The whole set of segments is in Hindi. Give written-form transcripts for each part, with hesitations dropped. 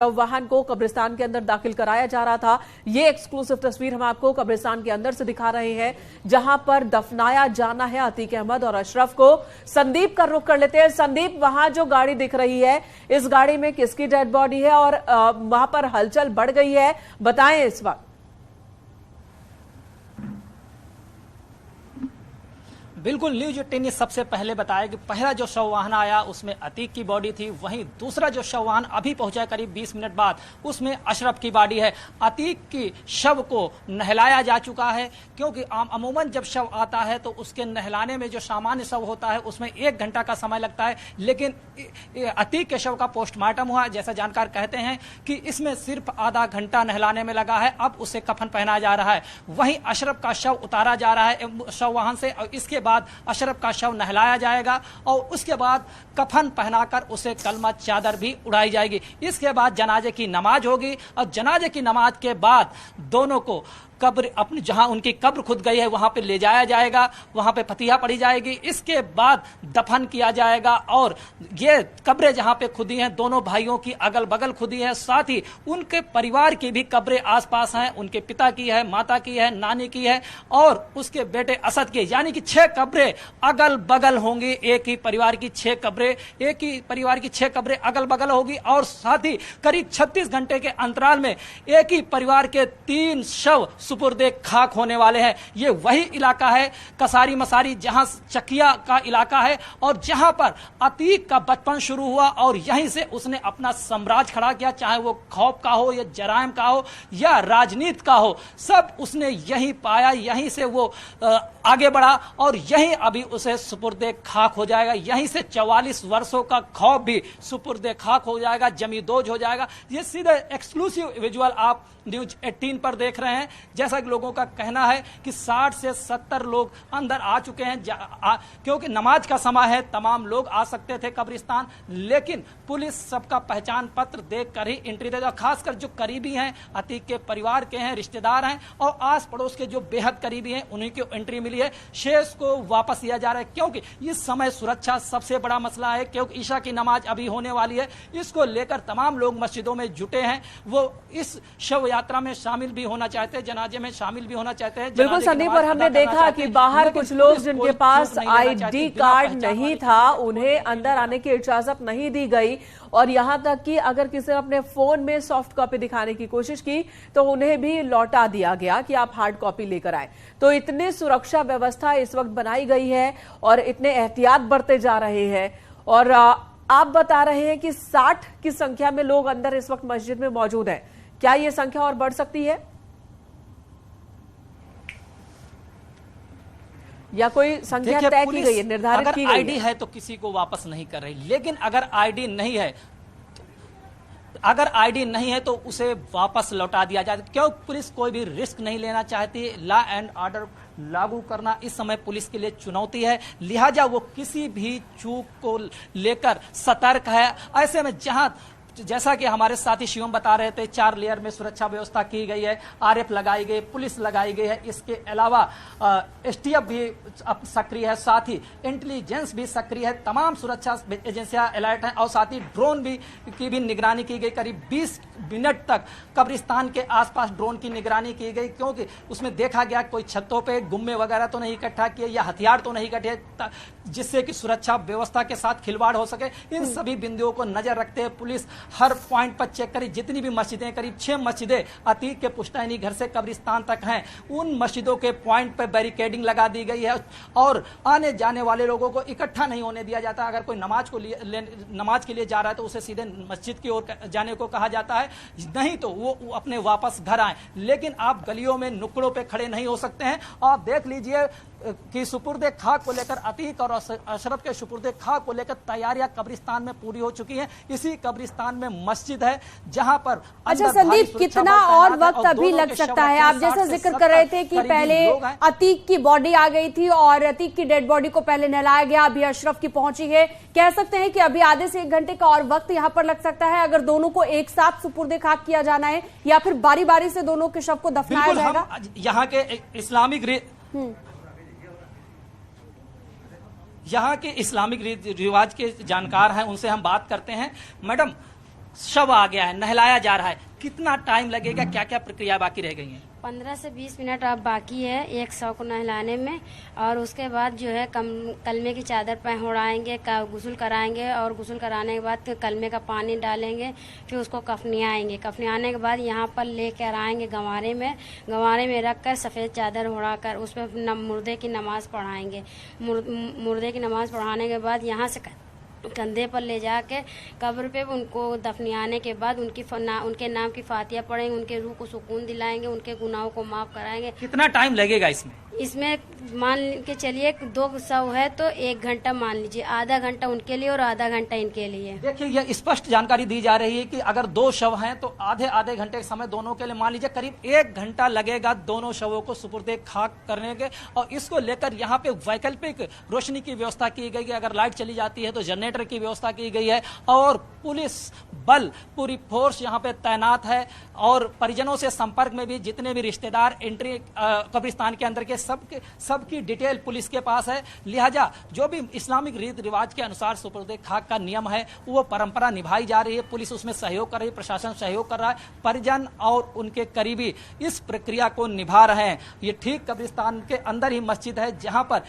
वाहन को कब्रिस्तान के अंदर दाखिल कराया जा रहा था। ये एक्सक्लूसिव तस्वीर हम आपको कब्रिस्तान के अंदर से दिखा रहे हैं, जहां पर दफनाया जाना है अतीक अहमद और अशरफ को। संदीप का रुख कर लेते हैं। संदीप, वहां जो गाड़ी दिख रही है, इस गाड़ी में किसकी डेड बॉडी है और वहां पर हलचल बढ़ गई है, बताएं इस वक्त। बिल्कुल, न्यूज 18 ने सबसे पहले बताया कि पहला जो शव वाहन आया उसमें अतीक की बॉडी थी, वहीं दूसरा जो शव वाहन अभी पहुंचा करीब 20 मिनट बाद, उसमें अशरफ की बॉडी है। अतीक की शव को नहलाया जा चुका है, क्योंकि अमूमन जब शव आता है तो उसके नहलाने में जो सामान्य शव होता है उसमें 1 घंटा का समय लगता है, लेकिन अतीक के शव का पोस्टमार्टम हुआ, जैसा जानकार कहते हैं कि इसमें सिर्फ आधा घंटा नहलाने में लगा है। अब उसे कफन पहनाया जा रहा है। वहीं अशरफ का शव उतारा जा रहा है शव वाहन से, और इसके बाद अशरफ का शव नहलाया जाएगा और उसके बाद कफन पहनाकर उसे कलमा चादर भी उड़ाई जाएगी। इसके बाद जनाजे की नमाज होगी और जनाजे की नमाज के बाद दोनों को कब्र अपनी जहां उनकी कब्र खुद गई है वहां पे ले जाया जाएगा, वहां पे फतिहा पढ़ी जाएगी। इसके बाद दफन किया जाएगा और ये कब्रें जहां पे खुदी हैं दोनों भाइयों की अगल बगल खुदी है, साथ ही उनके परिवार की भी कब्रें आसपास हैं। उनके पिता की है, माता की है, नानी की है और उसके बेटे असद की, यानी कि 6 कब्रें अगल बगल होंगी। एक ही परिवार की 6 कब्रें, एक ही परिवार की 6 कब्रें अगल बगल होगी और साथ ही करीब 36 घंटे के अंतराल में एक ही परिवार के 3 शव सुपुर्दे खाक होने वाले हैं। ये वही इलाका है कसारी मसारी जहां चकिया का इलाका है और जहां पर अतीक का बचपन शुरू हुआ और यहीं से उसने अपना साम्राज्य खड़ा किया, चाहे वो खौफ का हो या जराइम का हो या राजनीति का हो, सब उसने यहीं पाया, यहीं से वो आगे बढ़ा और यहीं अभी उसे सुपुर्दे खाक हो जाएगा। यहीं से 44 वर्षों का खौफ भी सुपुर्दे खाक हो जाएगा, जमींदोज हो जाएगा। ये सीधे एक्सक्लूसिव विजुअल आप न्यूज 18 पर देख रहे हैं। जैसा कि लोगों का कहना है कि 60 से 70 लोग अंदर आ चुके हैं, क्योंकि नमाज का समय है, तमाम लोग आ सकते थे कब्रिस्तान, लेकिन पुलिस सबका पहचान पत्र देखकर ही एंट्री देगा। खासकर जो करीबी हैं, अतीक के परिवार के हैं, रिश्तेदार हैं और आस पड़ोस के जो बेहद करीबी हैं, उन्हीं को एंट्री मिली है। शेष को वापस लिया जा रहा है, क्योंकि इस समय सुरक्षा सबसे बड़ा मसला है, क्योंकि ईशा की नमाज अभी होने वाली है। इसको लेकर तमाम लोग मस्जिदों में जुटे हैं, वो इस शव यात्रा में शामिल भी होना चाहते हैं, जनाजे में शामिल भी होना चाहते हैं। बिल्कुल संदीप, और हमने देखा कि बाहर कुछ लोग जिनके पास आईडी कार्ड नहीं था, उन्हें अंदर आने की इजाजत नहीं दी गई और यहां तक कि अगर किसी ने अपने फोन में सॉफ्ट कॉपी दिखाने की कोशिश की तो उन्हें भी लौटा दिया गया कि आप हार्ड कॉपी लेकर आए। तो इतनी सुरक्षा व्यवस्था इस वक्त बनाई गई है और इतने एहतियात बरते जा रहे हैं और आप बता रहे हैं कि 60 की संख्या में लोग अंदर इस वक्त मस्जिद में मौजूद हैं। क्या ये संख्या और बढ़ सकती है या कोई संख्या तय की गई है, निर्धारित की गई है? आईडी है तो किसी को वापस नहीं कर रही, लेकिन अगर आईडी नहीं है तो उसे वापस लौटा दिया जाए। क्यों? पुलिस कोई भी रिस्क नहीं लेना चाहती। लॉ एंड ऑर्डर लागू करना इस समय पुलिस के लिए चुनौती है, लिहाजा वो किसी भी चूक को लेकर सतर्क है। ऐसे में जहां जैसा कि हमारे साथी शिवम बता रहे थे, 4 लेयर में सुरक्षा व्यवस्था की गई है, आरएफ लगाई गई, पुलिस लगाई गई है। इसके अलावा एसटीएफ भी सक्रिय है, साथ ही इंटेलिजेंस भी सक्रिय है। तमाम सुरक्षा एजेंसियां अलर्ट हैं और साथ ही ड्रोन की भी निगरानी की गई। करीब 20 मिनट तक कब्रिस्तान के आसपास ड्रोन की निगरानी की गई, क्योंकि उसमें देखा गया कोई छतों पे गुम्मे वगैरह तो नहीं इकट्ठा किए या हथियार तो नहीं इकट्ठे, जिससे कि सुरक्षा व्यवस्था के साथ खिलवाड़ हो सके। इन सभी बिंदुओं को नजर रखते हुए पुलिस हर पॉइंट पर चेक करी। जितनी भी मस्जिदें, करीब 6 मस्जिदें अतीक के पुश्तैनी घर से कब्रिस्तान तक हैं, उन मस्जिदों के पॉइंट पर बैरिकेडिंग लगा दी गई है और आने जाने वाले लोगों को इकट्ठा नहीं होने दिया जाता। अगर कोई नमाज के लिए जा रहा है तो उसे सीधे मस्जिद की ओर जाने को कहा जाता है, नहीं तो वो अपने वापस घर आए। लेकिन आप गलियों में नुक्कड़ों पे खड़े नहीं हो सकते हैं। आप देख लीजिए कि सुपुर्दे खाक को लेकर, अतीक और अशरफ के सुपुर्दे खाक को लेकर तैयारियां कब्रिस्तान में पूरी हो चुकी हैं। इसी कब्रिस्तान में मस्जिद है जहां पर। अच्छा संदीप, कितना और वक्त अभी लग सकता है? आप जैसा जिक्र कर रहे थे कि पहले अतीक की बॉडी आ गई थी और अतीक की डेड बॉडी को पहले नहलाया गया, अभी अशरफ की पहुंची है। कह सकते हैं कि अभी आधे से 1 घंटे का और वक्त यहां पर लग सकता है, अगर दोनों को एक साथ सुपुर्दे खाक किया जाना है या फिर बारी बारी से दोनों के शव को दफनाया जाएगा। यहाँ के इस्लामिक रिवाज के जानकार हैं, उनसे हम बात करते हैं। मैडम, शव आ गया है, नहलाया जा रहा है। कितना टाइम लगेगा, क्या क्या प्रक्रिया बाकी रह गई है? 15 से 20 मिनट अब बाकी है एक शव को नहलाने में, और उसके बाद जो है कलमे की चादर पर ओढ़ाएंगे, गुस्ल कराएंगे, और गुस्ल कराने के बाद कलमे का पानी डालेंगे, फिर उसको कफनियाएंगे। कफनियाने के बाद यहाँ पर लेकर आएंगे गंवारे में रख कर सफ़ेद चादर ओढ़ाकर उस पर मुर्दे की नमाज पढ़ाएंगे। मुर्दे की नमाज पढ़ाने के बाद यहाँ से कंधे पर ले जाके कब्र पे उनको दफनियाने के बाद उनके नाम की फातिहा पढ़ेंगे, उनके रूह को सुकून दिलाएंगे, उनके गुनाहों को माफ कराएंगे। कितना टाइम लगेगा इसमें मान के चलिए 2 शव है तो 1 घंटा मान लीजिए, आधा घंटा उनके लिए और आधा घंटा इनके लिए। देखिए, यह स्पष्ट जानकारी दी जा रही है कि अगर 2 शव हैं तो आधे घंटे समय दोनों के लिए, मान लीजिए करीब 1 घंटा लगेगा दोनों शवों को सुपुर्दे खाक करने के। और इसको लेकर यहाँ पे वैकल्पिक रोशनी की व्यवस्था की गई है। अगर लाइट चली जाती है तो जनरेटर की व्यवस्था की गई है, और पुलिस बल पूरी फोर्स यहाँ पे तैनात है, और परिजनों से संपर्क में भी जितने भी रिश्तेदार एंट्री कब्रिस्तान के अंदर के सबकी डिटेल पुलिस के पास है। लिहाजा जो भी इस्लामिक रीत रिवाज के अनुसार सुपुर्दे खाक का नियम है वो परंपरा निभाई जा रही है। पुलिस उसमें सहयोग कर रही है, प्रशासन सहयोग कर रहा है, परिजन और उनके करीबी इस प्रक्रिया को निभा रहे हैं। ये ठीक कब्रिस्तान के अंदर ही मस्जिद है जहां पर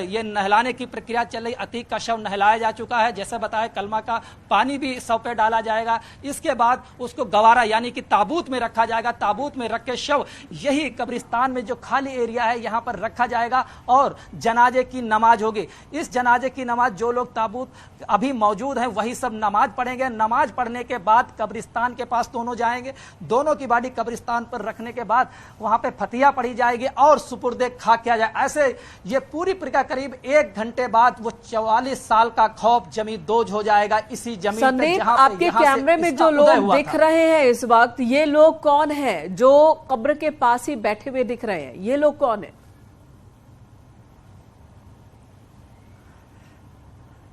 ये नहलाने की प्रक्रिया चल रही। अतीक का शव नहलाया जा चुका है, जैसे बताया कलमा का पानी भी शव पे डाला जाएगा। इसके बाद उसको गवारा यानी कि ताबूत में रखा जाएगा। ताबूत में रख के शव यही कब्रिस्तान में जो खाली एरिया है यहाँ पर रखा जाएगा, और जनाजे की नमाज होगी। इस जनाजे की नमाज जो लोग ताबूत अभी मौजूद हैं वही सब नमाज पढ़ेंगे। नमाज पढ़ने के बाद कब्रिस्तान के पास दोनों जाएंगे, दोनों की बॉडी कब्रिस्तान पर रखने के बाद वहां पे फतिहा पढ़ी जाएगी और सुपुर्दे खाक किया जाए। ऐसे ये पूरी प्रक्रिया करीब 1 घंटे बाद वो 44 साल का खौफ जमीन दोज हो जाएगा इसी जमीन पे। संदीप, आपके कैमरे में जो लोग दिख रहे हैं इस वक्त, ये लोग कौन हैं जो कब्र के पास ही बैठे हुए दिख रहे हैं? ये लोग कौन है?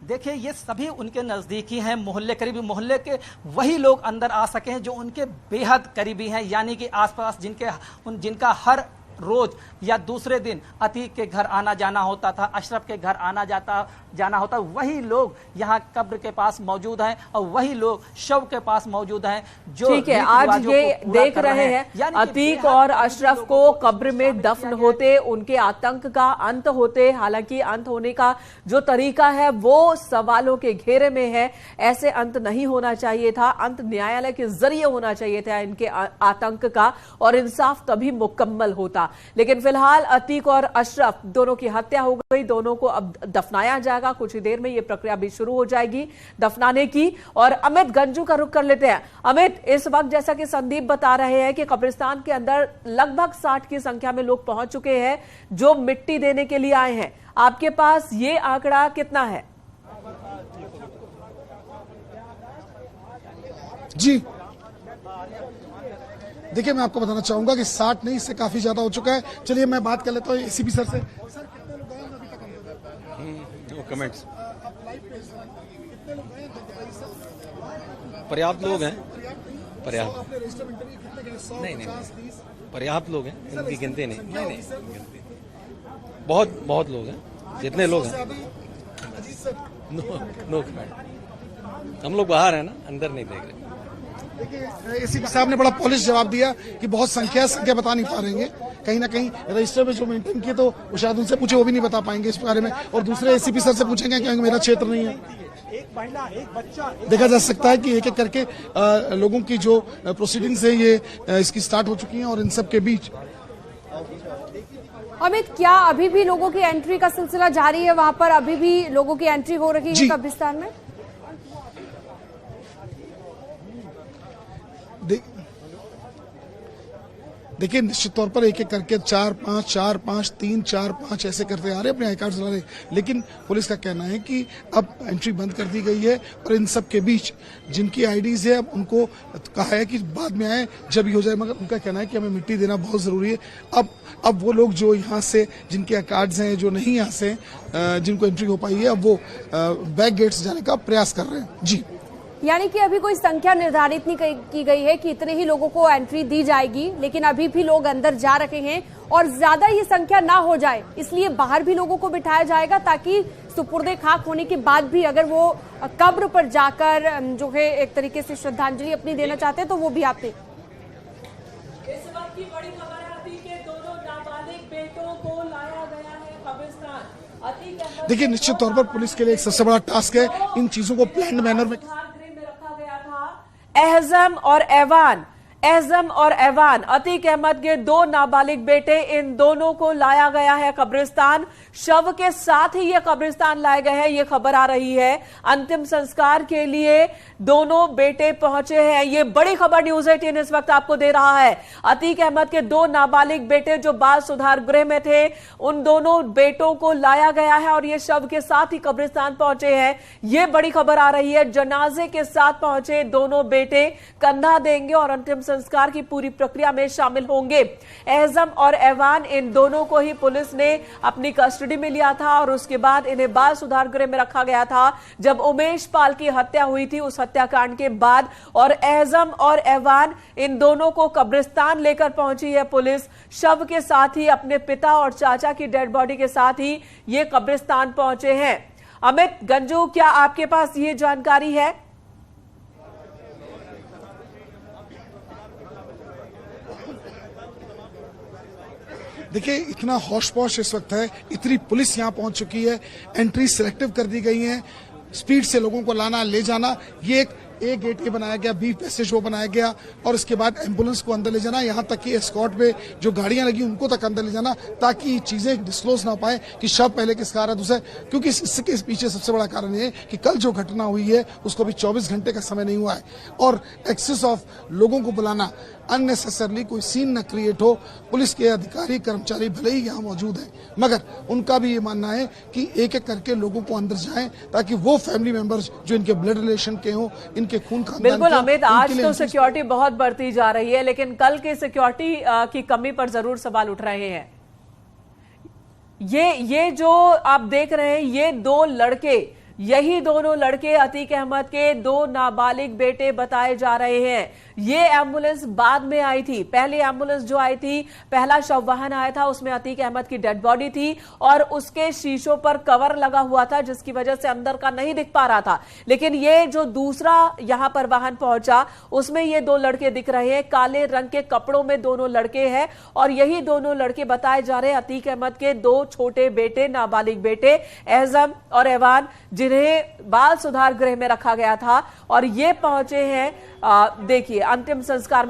देखिए, ये सभी उनके नजदीकी हैं, मोहल्ले करीबी मोहल्ले के वही लोग अंदर आ सके हैं जो उनके बेहद करीबी हैं, यानी कि आसपास जिनका हर रोज या दूसरे दिन अतीक के घर आना जाना होता था, अशरफ के घर आना जाना होता, वही लोग यहाँ कब्र के पास मौजूद हैं और वही लोग शव के पास मौजूद हैं जो ठीक है। आज ये देख रहे हैं अतीक और अशरफ को कब्र में दफन होते, उनके आतंक का अंत होते। हालांकि अंत होने का जो तरीका है वो सवालों के घेरे में है। ऐसे अंत नहीं होना चाहिए था, अंत न्यायालय के जरिए होना चाहिए था इनके आतंक का, और इंसाफ तभी मुकम्मल होता। लेकिन फिलहाल अतीक और अशरफ दोनों की हत्या हो गई, दोनों को अब दफनाया जाएगा। कुछ ही देर में यह प्रक्रिया भी शुरू हो जाएगी दफनाने की। और अमित गंजू का रुख कर लेते हैं। अमित, इस वक्त जैसा कि संदीप बता रहे हैं कि कब्रिस्तान के अंदर लगभग 60 की संख्या में लोग पहुंच चुके हैं जो मिट्टी देने के लिए आए हैं। आपके पास ये आंकड़ा कितना है? जी देखिए, मैं आपको बताना चाहूंगा कि 60 नहीं, इससे काफी ज्यादा हो चुका है। चलिए मैं बात कर लेता हूँ एसीपी सर से। सर, कितने लोग गए अभी तक? No comments. पर्याप्त लोग हैं, पर्याप्त नहीं पर्याप्त लोग हैं, इनकी गिनती नहीं बहुत लोग हैं, जितने लोग हैं। No comment. हम लोग बाहर हैं ना, अंदर नहीं देख रहे। देखिए, एसीपी साहब ने बड़ा पॉलिश जवाब दिया कि बहुत संख्या बता नहीं पा रहे हैं। कहीं ना कहीं रजिस्टर में जो मेंटेन किए तो शायद उनसे पूछे, वो भी नहीं बता पाएंगे इस बारे में, और दूसरे एसीपी सर से पूछेंगे क्योंकि मेरा क्षेत्र नहीं है। एक महिला, एक बच्चा, देखा जा सकता है कि एक एक करके लोगों की जो प्रोसीडिंग्स है ये इसकी स्टार्ट हो चुकी हैं, और इन सब के बीच अमित, क्या अभी भी लोगों की एंट्री का सिलसिला जारी है? वहां पर अभी भी लोगों की एंट्री हो रही है कब्रिस्तान में? देखिए, निश्चित तौर पर एक एक करके 4-5, 4-5, 3, 4-5 ऐसे करते आ रहे, अपने आई कार्ड ला रहे। लेकिन पुलिस का कहना है कि अब एंट्री बंद कर दी गई है, और इन सब के बीच जिनकी आईडीज है अब उनको कहा है कि बाद में आए जब ही हो जाए, मगर उनका कहना है कि हमें मिट्टी देना बहुत जरूरी है। अब वो लोग जो यहाँ से जिनके कार्ड्स हैं, जो नहीं यहाँ से जिनको एंट्री हो पाई है, अब वो बैक गेट्स जाने का प्रयास कर रहे हैं। जी, यानी कि अभी कोई संख्या निर्धारित नहीं की गई है कि इतने ही लोगों को एंट्री दी जाएगी, लेकिन अभी भी लोग अंदर जा रहे हैं और ज्यादा ये संख्या ना हो जाए, इसलिए बाहर भी लोगों को बिठाया जाएगा ताकि सुपुर्दे खाक होने के बाद भी अगर वो कब्र पर जाकर जो है एक तरीके से श्रद्धांजलि अपनी देना चाहते हैं तो वो भी आते। इस वक्त की बड़ी खबर है, अतीक के दोनों नाबालिग बेटों को लाया गया है कब्रिस्तान। देखिए, निश्चित तौर पर पुलिस के लिए एक सबसे बड़ा टास्क है इन चीजों को प्लान्ड मैनर में रखा गया था। एहजम और ऐवान अतीक अहमद के दो नाबालिग बेटे, इन दोनों को लाया गया है कब्रिस्तान। शव के साथ ही ये कब्रिस्तान लाए गए हैं, ये खबर आ रही है। अंतिम संस्कार के लिए दोनों बेटे पहुंचे हैं। ये बड़ी खबर न्यूज़ 18 इस वक्त आपको दे रहा है। अतीक अहमद के दो नाबालिग बेटे जो बाल सुधार गृह में थे, उन दोनों बेटों को लाया गया है और ये शव के साथ ही कब्रिस्तान पहुंचे हैं। ये बड़ी खबर आ रही है। जनाजे के साथ पहुंचे दोनों बेटे कंधा देंगे और अंतिम संस्कार की पूरी प्रक्रिया में शामिल होंगे। एहजम और ऐवान, इन दोनों को ही पुलिस ने अपनी कस्टडी में लिया था और उसके बाद इन्हें बाल सुधार गृह में रखा गया था जब उमेश पाल की हत्या हुई थी, उस हत्याकांड के बाद। और एहजम और ऐवान, इन दोनों को कब्रिस्तान लेकर पहुंची है पुलिस। शव के साथ ही अपने पिता और चाचा की डेड बॉडी के साथ ही ये कब्रिस्तान पहुंचे हैं। अमित गंजू, क्या आपके पास ये जानकारी है? देखिए, इतना हौश पौश इस वक्त है, इतनी पुलिस यहां पहुंच चुकी है, एंट्री सिलेक्टिव कर दी गई है, स्पीड से लोगों को लाना ले जाना। ये एक ए गेट ये बनाया गया, बी पैसेज वो बनाया गया और इसके बाद एम्बुलेंस को अंदर ले जाना, यहाँ तक कि एस्कॉर्ट पे जो गाड़ियां लगी उनको तक अंदर ले जाना ताकि चीजें डिस्क्लोज ना पाए कि शव पहले किसका आ रहा है दूसरा। क्योंकि इसके पीछे सबसे बड़ा कारण ये है कि कल जो घटना हुई है उसको भी 24 घंटे का समय नहीं हुआ है और एक्सेस ऑफ लोगों को बुलाना, अननेसेसरली कोई सीन न क्रिएट हो। पुलिस के अधिकारी कर्मचारी भले ही यहाँ मौजूद हैं, मगर उनका भी ये मानना है कि एक एक करके लोगों को अंदर जाएं ताकि वो फैमिली मेंबर्स जो इनके ब्लड रिलेशन के हों, इनके खून खानदान बिल्कुल अमित, आज तो सिक्योरिटी बहुत बढ़ती जा रही है, लेकिन कल की सिक्योरिटी की कमी पर जरूर सवाल उठ रहे हैं। ये जो आप देख रहे हैं, ये दो लड़के, यही दोनों लड़के अतीक अहमद के दो नाबालिग बेटे बताए जा रहे हैं। ये एम्बुलेंस बाद में आई थी। पहली एम्बुलेंस जो आई थी, पहला शव वाहन आया था, उसमें अतीक अहमद की डेड बॉडी थी और उसके शीशों पर कवर लगा हुआ था जिसकी वजह से अंदर का नहीं दिख पा रहा था। लेकिन ये जो दूसरा यहां पर वाहन पहुंचा, उसमें ये दो लड़के दिख रहे हैं, काले रंग के कपड़ों में दोनों लड़के हैं और यही दोनों लड़के बताए जा रहे हैं अतीक अहमद के दो छोटे बेटे, नाबालिग बेटे एहजम और ऐवान, जिन्हें बाल सुधार गृह में रखा गया था और ये पहुंचे हैं देखिए अंतिम संस्कार में।